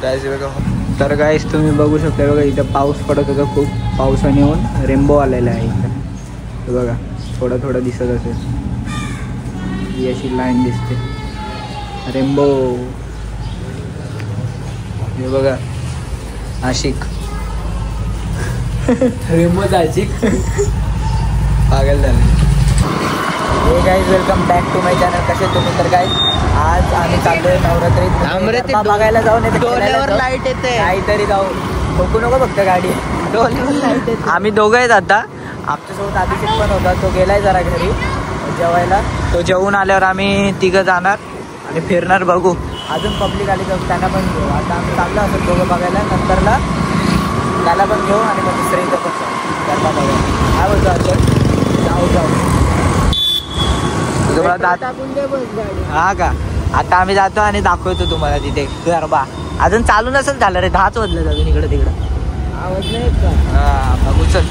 तर गाईस तुम्ही बघू शकता बघा, इथं पाऊस पडत होता खूप. पावसाने येऊन रेनबो आलेला आहे इथं. हे बघा थोडं थोडं दिसत असेल, ही अशी लाईन दिसते रेनबो. हे बघा आशिक रेनबोचा आशिक पागल झाले. Hey guys welcome back to my channel. कसे तुम्ही? तर गाईज आज आम्ही चाललोय नवरात्रीत बघायला जाऊन लाईट येते काहीतरी जाऊ. ठोकू नको फक्त गाडी. लाईट येते. आम्ही दोघं आहेत आता. आमच्यासोबत अभिषेक पण होता, तो गेलाय जरा घरी जेवायला. तो जेवून आल्यावर आम्ही तिघं जाणार आणि फिरणार. बघू अजून पब्लिक आली तर त्यांना पण घेऊ. आता आम्ही चाललो असं दोघं बघायला, नंतरला त्याला पण घेऊ आणि मग दुसऱ्या इथं पण गरबा बघायला. काय बोलतो अजून? जाऊ हा का. आता आम्ही जातो आणि दाखवतो तुम्हाला तिथे गरबा. अजून चालू नसेल झालं रे, 10च वाजलं अजून इकडं तिकडं. आवाज नाही का? हा बघू चल.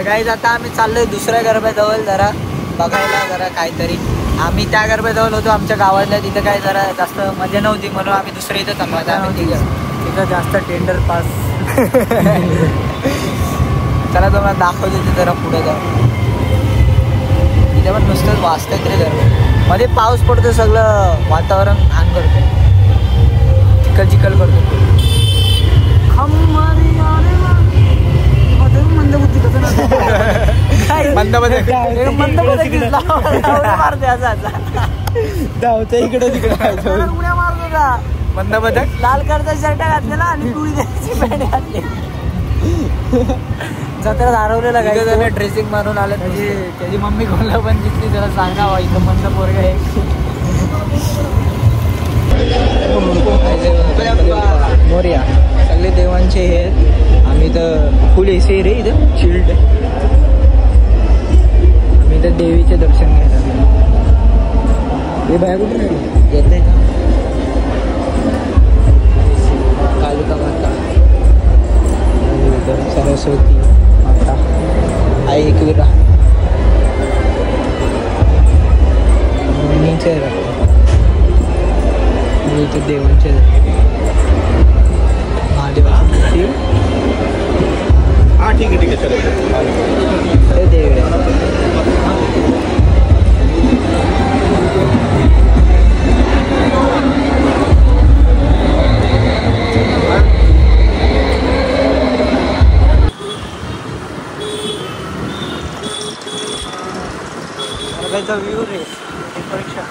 गाईज आता आम्ही चाललोय दुसऱ्या गरब्याजवळ जरा बघायला जरा काहीतरी. आम्ही त्या गरब्याजवळ होतो आमच्या गावातल्या, तिथं काय जरा जास्त मजा नव्हती म्हणून आम्ही दुसऱ्या इथं थांबलो. आम्ही तिथं जास्त टेंडर पास. चला तुम्हाला दाखवतो तिथे जरा पुढे जाऊ. तिथे पण नुसतंच वाजतंय तरी गरबा. मध्ये पाऊस पडतो, सगळं वातावरण घाण करतो, चिखल चिखल करतो. इकडे तिकडे मंद बदक लाल कलरचा शर्ट घातलेला आणि पिवळी पॅन्ट घातली. जत्रा हरवलेला काही ड्रेसिंग मारून आलं. त्याची मम्मी कोणला पण दिसली त्याला सांगा इथं मंद पोरगा आहे. मोरया सगळे देवांचे हे आहेत. आम्ही तर फुल एसी रे इथं चिल्ड. आम्ही तर देवीचे दर्शन घ्यायला. हे बाहेर कुठे येत आहे का? कालिका माता, सरस्वती माता, आई एकविरा, नीचे इथे देवांचे महादेवाची. हाँ ठीक है चलो. देव व्ह्यू रे परीक्षा.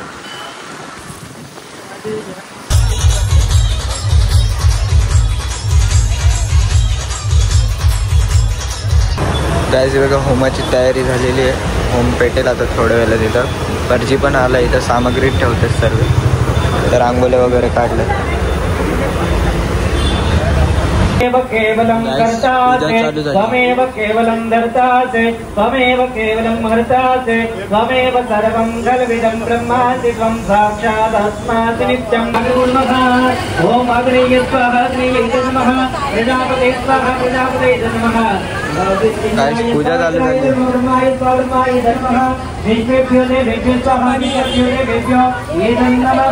गाईज बघा होमाची तयारी झालेली आहे. होम पेटेल आता थोड्या वेळेला. तिथं भटजी पण आला. इथं सामग्री ठेवते सर्व. तर रांगोळ्या वगैरे काढल्या. केवलं कर्तासे त्वमेव केवलं धर्तासे त्वमेव केवलं हर्तासे त्वमेव सर्वं खल्विदं ब्रह्मासि त्वं साक्षादस्मासि नित्यं गुरुर्महा. ओम अग्नेय स्वाहा अग्नेय नमः. प्रजापते स्वाहा प्रजापते नमः. पूजा चालू झाली. विश्वेभ्यो देवेभ्यो स्वाहा विश्वेभ्यो देवेभ्यो ये नमः.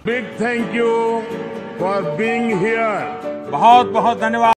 Big thank you for being here. बहुत बहुत धन्यवाद.